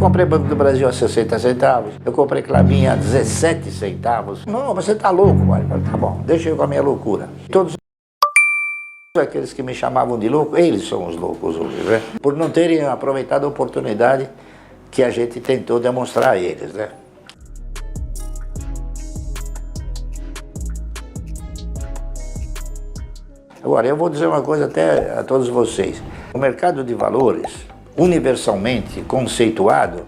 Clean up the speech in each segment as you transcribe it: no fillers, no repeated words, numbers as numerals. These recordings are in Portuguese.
comprei Banco do Brasil a 60 centavos, eu comprei Klabin a 17 centavos. Não, você tá louco, Mário. Tá bom, deixa eu com a minha loucura. Todos aqueles que me chamavam de louco, eles são os loucos hoje, né? Por não terem aproveitado a oportunidade que a gente tentou demonstrar a eles, né? Agora, eu vou dizer uma coisa até a todos vocês. O mercado de valores, universalmente conceituado,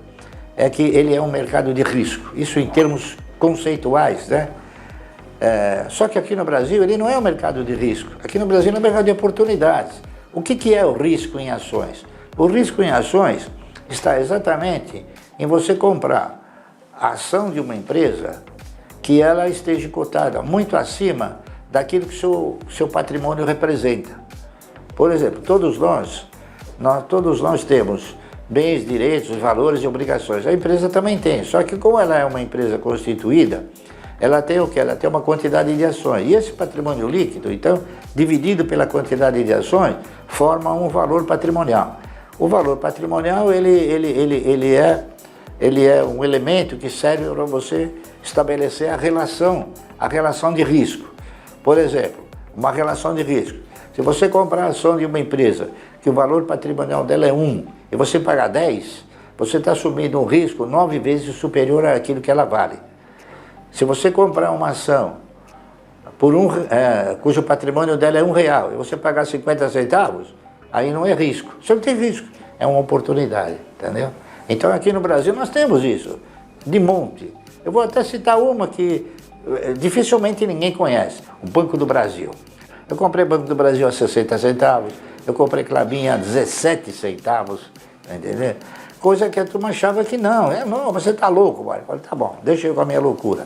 é que ele é um mercado de risco. Isso em termos conceituais, né? Só que aqui no Brasil ele não é um mercado de risco. Aqui no Brasil é um mercado de oportunidades. O que é o risco em ações? O risco em ações está exatamente em você comprar a ação de uma empresa que ela esteja cotada muito acima daquilo que seu patrimônio representa. Por exemplo, todos nós temos bens, direitos, valores e obrigações. A empresa também tem, só que como ela é uma empresa constituída, ela tem o quê? Ela tem uma quantidade de ações. E esse patrimônio líquido, então, dividido pela quantidade de ações, forma um valor patrimonial. O valor patrimonial, ele é um elemento que serve para você estabelecer a relação de risco. Por exemplo, uma relação de risco. Se você comprar a ação de uma empresa que o valor patrimonial dela é 1 e você pagar 10, você está assumindo um risco 9 vezes superior àquilo que ela vale. Se você comprar uma ação cujo patrimônio dela é R$1 e você pagar 50 centavos, aí não é risco. Você não tem risco, é uma oportunidade, entendeu? Então aqui no Brasil nós temos isso, de monte. Eu vou até citar uma que dificilmente ninguém conhece, o Banco do Brasil. Eu comprei Banco do Brasil a 60 centavos, eu comprei Klabin a 17 centavos, entendeu? Coisa que a turma achava que não, você tá louco, Mário. Eu falei, tá bom, deixa eu com a minha loucura.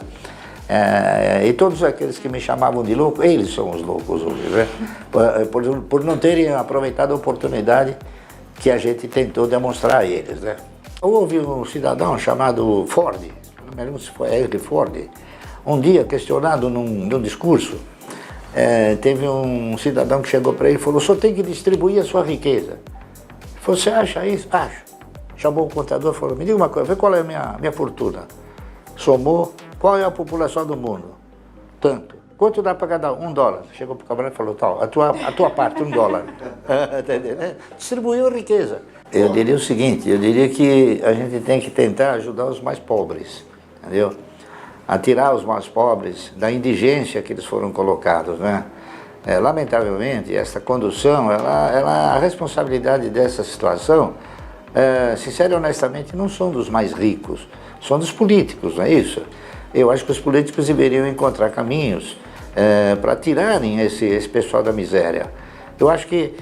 E todos aqueles que me chamavam de louco, eles são os loucos hoje, né? Por não terem aproveitado a oportunidade que a gente tentou demonstrar a eles, né? Houve um cidadão chamado Ford, não me lembro se foi Henry Ford, um dia questionado num discurso, teve um cidadão que chegou para ele e falou, o senhor tem que distribuir a sua riqueza. Ele falou, você acha isso? Acho. Chamou o contador e falou, me diga uma coisa, vê qual é a minha fortuna. Somou, qual é a população do mundo? Tanto. Quanto dá para cada $1? Chegou para o camarada e falou, tal, a tua parte, $1. Distribuiu a riqueza. Eu diria o seguinte, eu diria que a gente tem que tentar ajudar os mais pobres, entendeu? A tirar os mais pobres da indigência que eles foram colocados, né? Lamentavelmente, essa condução, a responsabilidade dessa situação, sincero e honestamente, não são dos mais ricos, são dos políticos, não é isso? Eu acho que os políticos deveriam encontrar caminhos para tirarem esse pessoal da miséria. Eu acho que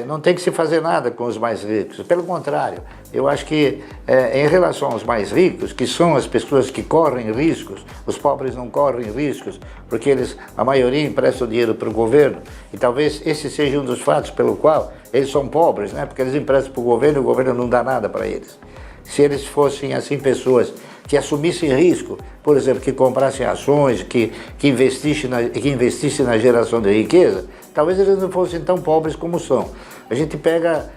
não tem que se fazer nada com os mais ricos, pelo contrário, eu acho que em relação aos mais ricos, que são as pessoas que correm riscos, os pobres não correm riscos, porque a maioria empresta o dinheiro para o governo, e talvez esse seja um dos fatos pelo qual eles são pobres, né? Porque eles emprestam para o governo e o governo não dá nada para eles. Se eles fossem assim pessoas que assumissem risco, por exemplo, que comprassem ações, que investissem na geração de riqueza, talvez eles não fossem tão pobres como são. A gente pega,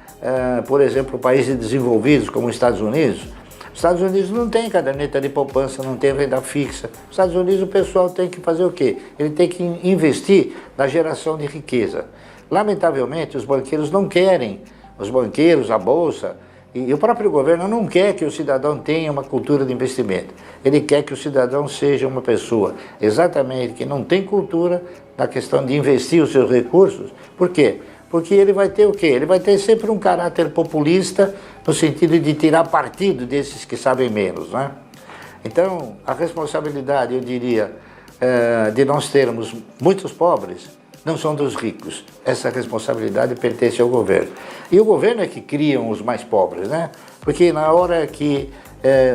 por exemplo, países desenvolvidos como os Estados Unidos. Os Estados Unidos não tem caderneta de poupança, não tem renda fixa. Os Estados Unidos o pessoal tem que fazer o quê? Ele tem que investir na geração de riqueza. Lamentavelmente, os banqueiros não querem, os banqueiros, a bolsa, e o próprio governo não quer que o cidadão tenha uma cultura de investimento. Ele quer que o cidadão seja uma pessoa exatamente que não tem cultura na questão de investir os seus recursos. Por quê? Porque ele vai ter o quê? Ele vai ter sempre um caráter populista no sentido de tirar partido desses que sabem menos, né? Então, a responsabilidade, eu diria, de nós termos muitos pobres, não são dos ricos. Essa responsabilidade pertence ao governo. E o governo é que cria os mais pobres, né? Porque na hora que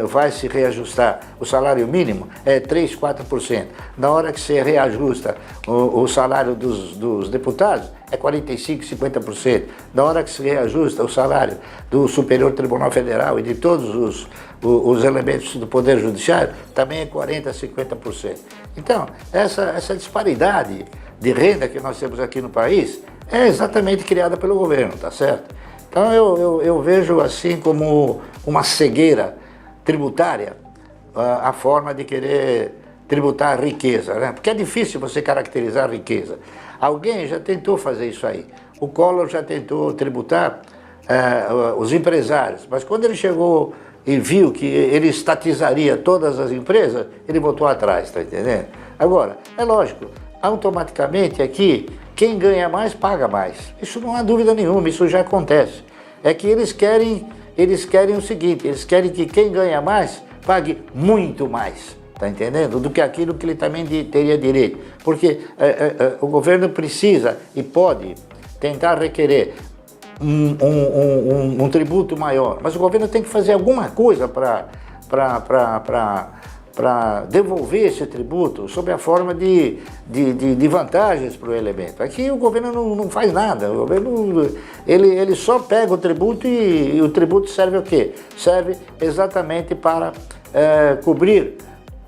vai se reajustar o salário mínimo, é 3%, 4%. Na hora que se reajusta o salário dos deputados, é 45%, 50%. Na hora que se reajusta o salário do Superior Tribunal Federal e de todos os elementos do Poder Judiciário, também é 40%, 50%. Então, essa disparidade de renda que nós temos aqui no país é exatamente criada pelo governo, tá certo? Então eu vejo assim como uma cegueira tributária a forma de querer tributar a riqueza, né? Porque é difícil você caracterizar a riqueza. Alguém já tentou fazer isso aí. O Collor já tentou tributar os empresários, mas quando ele chegou e viu que ele estatizaria todas as empresas, ele voltou atrás, tá entendendo? Agora, é lógico, automaticamente aqui, quem ganha mais, paga mais. Isso não há dúvida nenhuma, isso já acontece. É que eles querem o seguinte, eles querem que quem ganha mais, pague muito mais, tá entendendo? Do que aquilo que ele também teria direito. Porque o governo precisa e pode tentar requerer um tributo maior, mas o governo tem que fazer alguma coisa para devolver esse tributo sob a forma de vantagens para o elemento. Aqui o governo não faz nada, o governo ele só pega o tributo e o tributo serve o quê? Serve exatamente para cobrir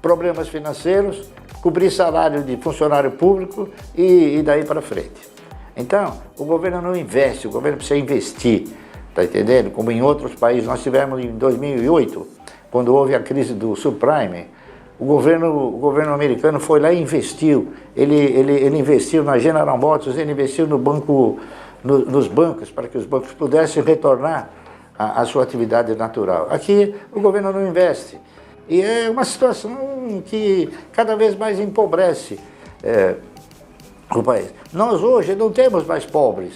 problemas financeiros, cobrir salário de funcionário público e daí para frente. Então, o governo não investe, o governo precisa investir, tá entendendo? Como em outros países, nós tivemos em 2008, quando houve a crise do subprime, o governo americano foi lá e investiu, ele investiu na General Motors, ele investiu nos bancos, para que os bancos pudessem retornar à sua atividade natural. Aqui, o governo não investe. E é uma situação que cada vez mais empobrece o país. Nós hoje não temos mais pobres,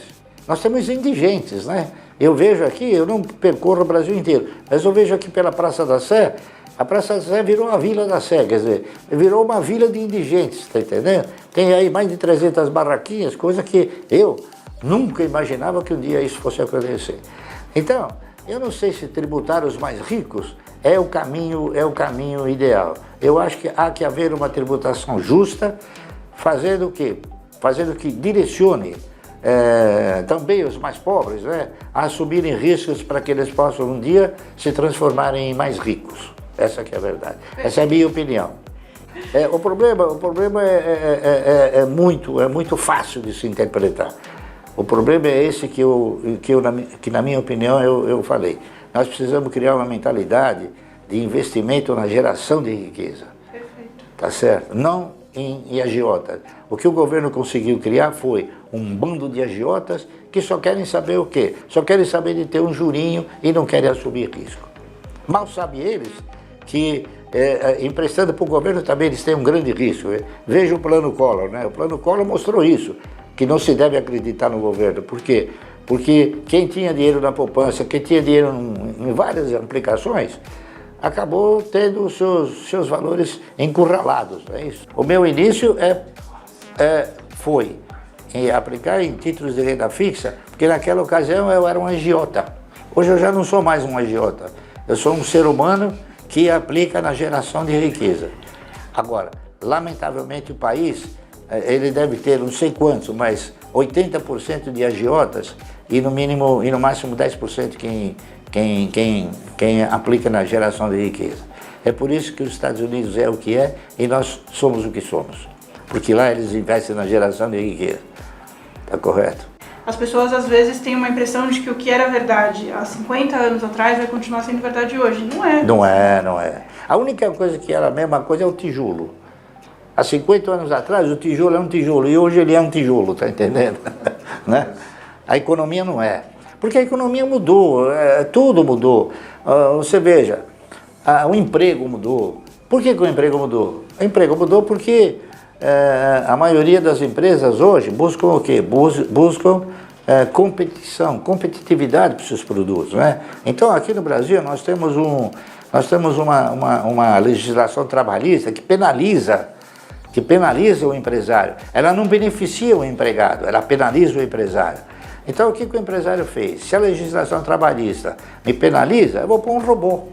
nós temos indigentes, né? Eu vejo aqui, eu não percorro o Brasil inteiro, mas eu vejo aqui pela Praça da Sé, a Praça da Sé virou a Vila da Sé, quer dizer, virou uma vila de indigentes, tá entendendo? Tem aí mais de 300 barraquinhas, coisa que eu nunca imaginava que um dia isso fosse acontecer. Então, eu não sei se tributar os mais ricos é o caminho ideal. Eu acho que há que haver uma tributação justa, fazendo o quê? Fazendo que direcione também os mais pobres, né, a assumirem riscos para que eles possam um dia se transformarem em mais ricos. Essa que é a verdade. Essa é a minha opinião. O problema é muito fácil de se interpretar. O problema é esse que na minha opinião, eu falei. Nós precisamos criar uma mentalidade de investimento na geração de riqueza. Perfeito. Tá certo? Não em agiotas. O que o governo conseguiu criar foi um bando de agiotas que só querem saber o quê? Só querem saber de ter um jurinho e não querem assumir risco. Mal sabem eles que emprestando para o governo também eles têm um grande risco. Veja o Plano Collor, né? O Plano Collor mostrou isso, que não se deve acreditar no governo. Por quê? Porque quem tinha dinheiro na poupança, quem tinha dinheiro em várias aplicações, acabou tendo os seus valores encurralados, é isso. O meu início foi em aplicar em títulos de renda fixa, porque naquela ocasião eu era um agiota. Hoje eu já não sou mais um agiota, eu sou um ser humano que aplica na geração de riqueza. Agora, lamentavelmente o país, ele deve ter não sei quantos, mas 80% de agiotas e no máximo 10% quem aplica na geração de riqueza. É por isso que os Estados Unidos é o que é e nós somos o que somos. Porque lá eles investem na geração de riqueza. Está correto? As pessoas às vezes têm uma impressão de que o que era verdade há 50 anos atrás vai continuar sendo verdade hoje. Não é. Não é. A única coisa que era a mesma coisa é o tijolo. Há 50 anos atrás o tijolo é um tijolo e hoje ele é um tijolo, tá entendendo? Né? A economia não é. Porque a economia mudou, tudo mudou. Você veja, o emprego mudou. Por que o emprego mudou? O emprego mudou porque a maioria das empresas hoje buscam o quê? Buscam competitividade para os seus produtos, né? Então aqui no Brasil nós temos uma legislação trabalhista que penaliza o empresário. Ela não beneficia o empregado, ela penaliza o empresário. Então o que o empresário fez? Se a legislação trabalhista me penaliza, eu vou pôr um robô.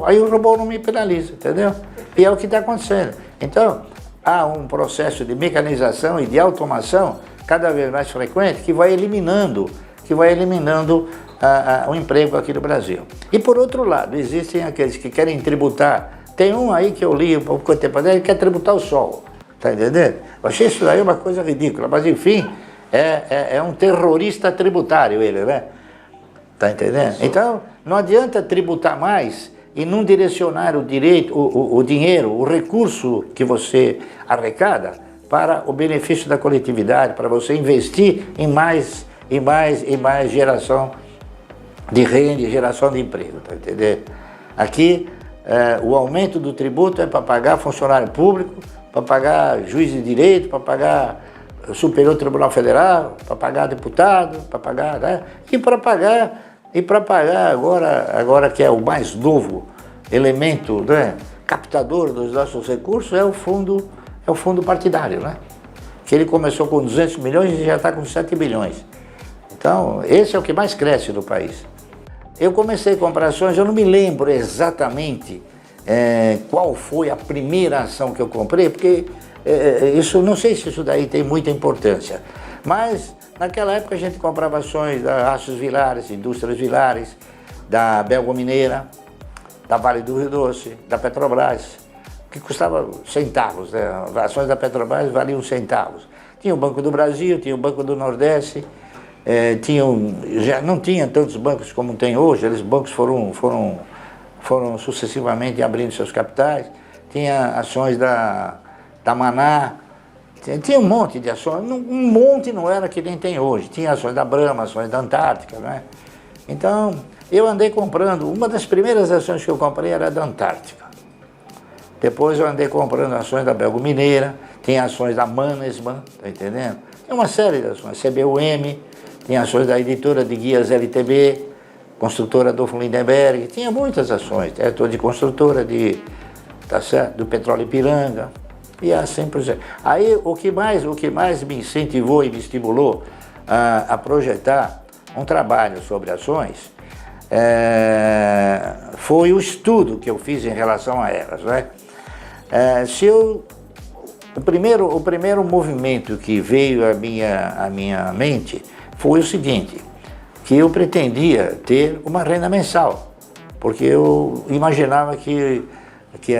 Aí o robô não me penaliza, entendeu? E é o que está acontecendo. Então, há um processo de mecanização e de automação cada vez mais frequente que vai eliminando o emprego aqui no Brasil. E por outro lado, existem aqueles que querem tributar. Tem um aí que eu li um pouco tempo atrás, que quer tributar o sol, tá entendendo? Eu achei isso daí uma coisa ridícula, mas enfim, é um terrorista tributário ele, né? Tá entendendo? Não adianta tributar mais e não direcionar o direito, o dinheiro, o recurso que você arrecada para o benefício da coletividade, para você investir em mais geração de renda e geração de emprego, tá entendendo? Aqui, o aumento do tributo é para pagar funcionário público, para pagar juiz de direito, para pagar Superior Tribunal Federal, para pagar deputado, para pagar, né? E para pagar agora que é o mais novo elemento, né, captador dos nossos recursos, é o fundo partidário, né? Que ele começou com 200 milhões e já está com 7 bilhões. Então, esse é o que mais cresce no país. Eu comecei a comprar ações, eu não me lembro exatamente qual foi a primeira ação que eu comprei, porque não sei se isso daí tem muita importância. Mas, naquela época, a gente comprava ações da Aços Vilares, Indústrias Vilares, da Belgo Mineira, da Vale do Rio Doce, da Petrobras, que custava centavos, né? As ações da Petrobras valiam centavos. Tinha o Banco do Brasil, tinha o Banco do Nordeste, já não tinha tantos bancos como tem hoje, os bancos foram sucessivamente abrindo seus capitais, tinha ações da Maná, tinha um monte de ações, um monte não era que nem tem hoje, tinha ações da Brahma, ações da Antártica, né? Então, eu andei comprando, uma das primeiras ações que eu comprei era da Antártica. Depois eu andei comprando ações da Belgo Mineira, tinha ações da Mannesmann, tá entendendo? Tem uma série de ações, CBUM, tinha ações da editora de guias LTB, construtora Adolfo Lindenberg, tinha muitas ações, de construtora tá certo, do Petróleo Ipiranga, e assim por exemplo. Aí o que mais me incentivou e me estimulou a projetar um trabalho sobre ações foi o estudo que eu fiz em relação a elas, né? O primeiro movimento que veio à minha mente foi o seguinte, que eu pretendia ter uma renda mensal, porque eu imaginava que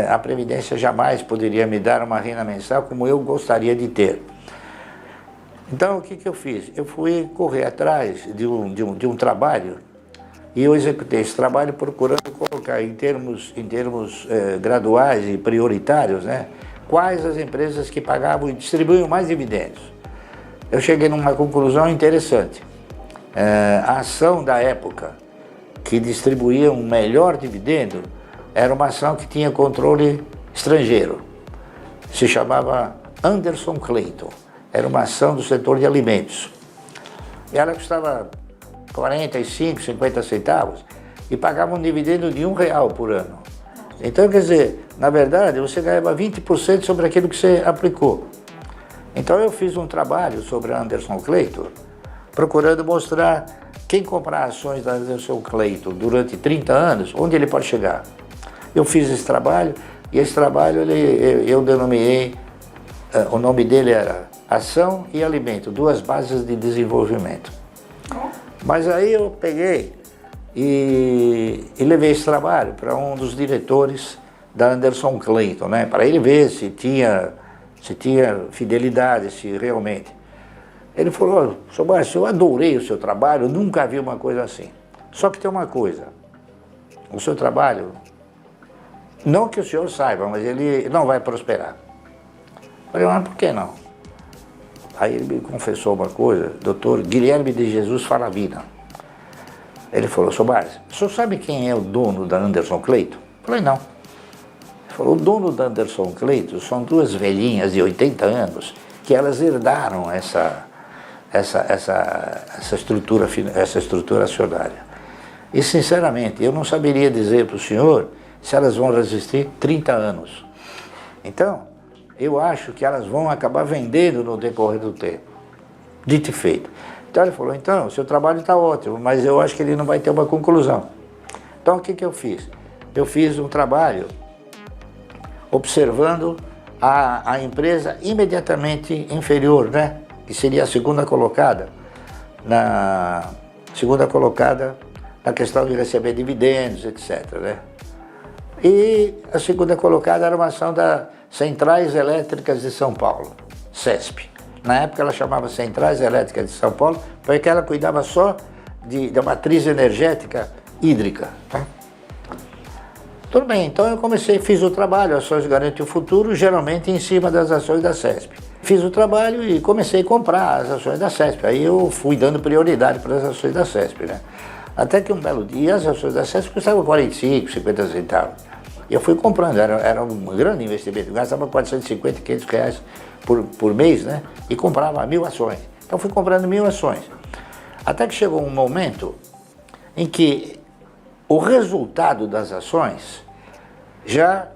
a Previdência jamais poderia me dar uma renda mensal como eu gostaria de ter. Então, o que eu fiz? Eu fui correr atrás de um trabalho e eu executei esse trabalho procurando colocar em termos graduais e prioritários, né, quais as empresas que pagavam e distribuíam mais dividendos. Eu cheguei numa conclusão interessante. A ação da época que distribuía um melhor dividendo era uma ação que tinha controle estrangeiro. Se chamava Anderson Clayton. Era uma ação do setor de alimentos. E ela custava 45, 50 centavos e pagava um dividendo de R$1 por ano. Então, quer dizer, na verdade, você ganhava 20% sobre aquilo que você aplicou. Então, eu fiz um trabalho sobre a Anderson Clayton, procurando mostrar quem comprar ações da Anderson Clayton durante 30 anos, onde ele pode chegar. Eu fiz esse trabalho, e esse trabalho eu denominei, o nome dele era Ação e Alimento, duas bases de desenvolvimento. Mas aí eu peguei e levei esse trabalho para um dos diretores da Anderson Clayton, né, para ele ver se tinha fidelidade, se realmente. Ele falou: "Seu Márcio, eu adorei o seu trabalho, eu nunca vi uma coisa assim. Só que tem uma coisa, o seu trabalho, não que o senhor saiba, mas ele não vai prosperar." Eu falei: "Mas por que não?" Aí ele me confessou uma coisa, Dr. Guilherme de Jesus Falavina. Ele falou: "Seu Márcio, o senhor sabe quem é o dono da Anderson Clayton?" Eu falei: "Não." Ele falou: "O dono da Anderson Clayton são duas velhinhas de 80 anos que elas herdaram essa estrutura acionária. E, sinceramente, eu não saberia dizer para o senhor se elas vão resistir 30 anos. Então, eu acho que elas vão acabar vendendo no decorrer do tempo." Dito e feito. Então ele falou: "Então, o seu trabalho está ótimo, mas eu acho que ele não vai ter uma conclusão." Então, o que eu fiz? Eu fiz um trabalho observando a empresa imediatamente inferior, né, que seria a segunda colocada na questão de receber dividendos, etc., né? E a segunda colocada era uma ação da Centrais Elétricas de São Paulo, CESP. Na época ela chamava Centrais Elétricas de São Paulo, porque ela cuidava só da matriz energética hídrica. Tá? Tudo bem, então eu fiz o trabalho, ações garantem o futuro, geralmente em cima das ações da CESP. Fiz o trabalho e comecei a comprar as ações da CESP. Aí eu fui dando prioridade para as ações da CESP, né? Até que um belo dia as ações da CESP custavam 45, 50 centavos. E eu fui comprando, era um grande investimento. Eu gastava 450, 500 reais por mês, né? E comprava 1000 ações. Então fui comprando 1000 ações. Até que chegou um momento em que o resultado das ações já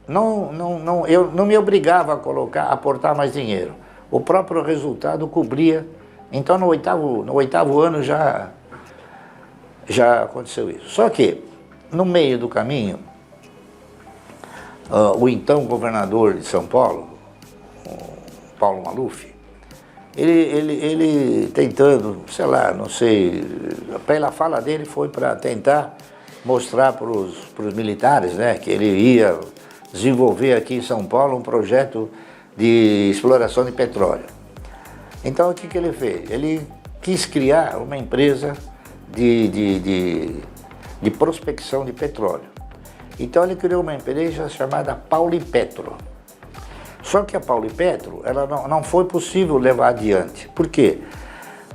eu não me obrigava a aportar mais dinheiro. O próprio resultado cobria. Então no oitavo ano já aconteceu isso. Só que no meio do caminho, o então governador de São Paulo, o Paulo Maluf, ele tentando, sei lá, não sei, pela fala dele foi para tentar mostrar para os militares, né, que ele ia desenvolver aqui em São Paulo um projeto de exploração de petróleo. Então o que ele fez? Ele quis criar uma empresa de prospecção de petróleo. Então ele criou uma empresa chamada Paulipetro. Só que a Paulipetro, ela não foi possível levar adiante. Por quê?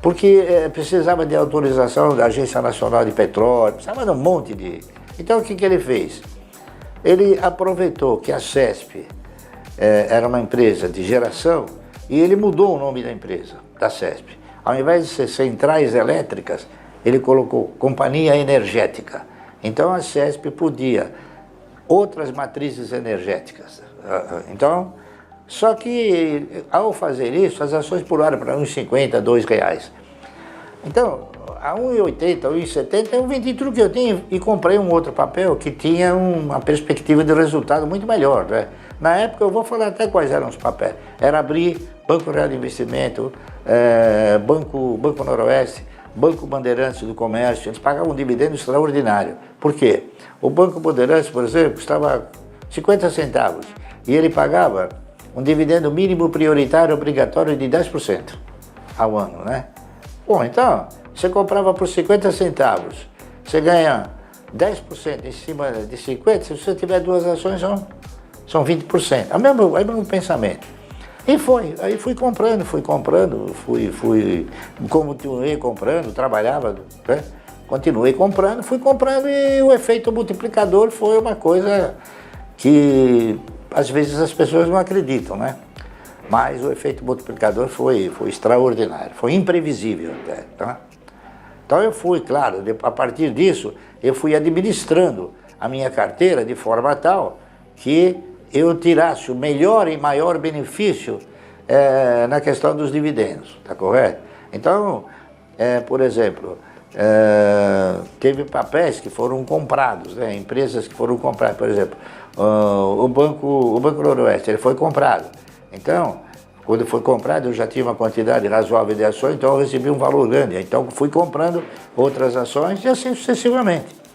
Porque precisava de autorização da Agência Nacional de Petróleo, precisava de um monte de... Então o que ele fez? Ele aproveitou que a CESP era uma empresa de geração e ele mudou o nome da empresa, da CESP. Ao invés de ser Centrais Elétricas, ele colocou Companhia Energética. Então a CESP podia outras matrizes energéticas. Então, só que ao fazer isso, as ações pularam para uns 50, R$2. Então, a 1,80, 1,70, eu vendi tudo que eu tinha e comprei um outro papel que tinha uma perspectiva de resultado muito melhor, né? Na época, eu vou falar até quais eram os papéis. Era Abrir, Banco Real de Investimento, Banco Noroeste, Banco Bandeirantes do Comércio. Eles pagavam um dividendo extraordinário. Por quê? O Banco Bandeirantes, por exemplo, custava 50 centavos e ele pagava um dividendo mínimo prioritário obrigatório de 10% ao ano, né? Bom, então, você comprava por 50 centavos, você ganha 10% em cima de 50, se você tiver duas ações, são 20%. É o mesmo pensamento. E aí fui comprando, continuei comprando, trabalhava, né? Continuei comprando, fui comprando e o efeito multiplicador foi uma coisa que às vezes as pessoas não acreditam, né? Mas o efeito multiplicador foi extraordinário, foi imprevisível até, tá? Então eu fui, claro, a partir disso, eu fui administrando a minha carteira de forma tal que eu tirasse o melhor e maior benefício na questão dos dividendos, tá correto? Então, por exemplo, teve papéis que foram comprados, né? Empresas que foram compradas, por exemplo, o Banco Noroeste, ele foi comprado. Então, quando foi comprado, eu já tinha uma quantidade razoável de ações, então eu recebi um valor grande. Então, fui comprando outras ações e assim sucessivamente.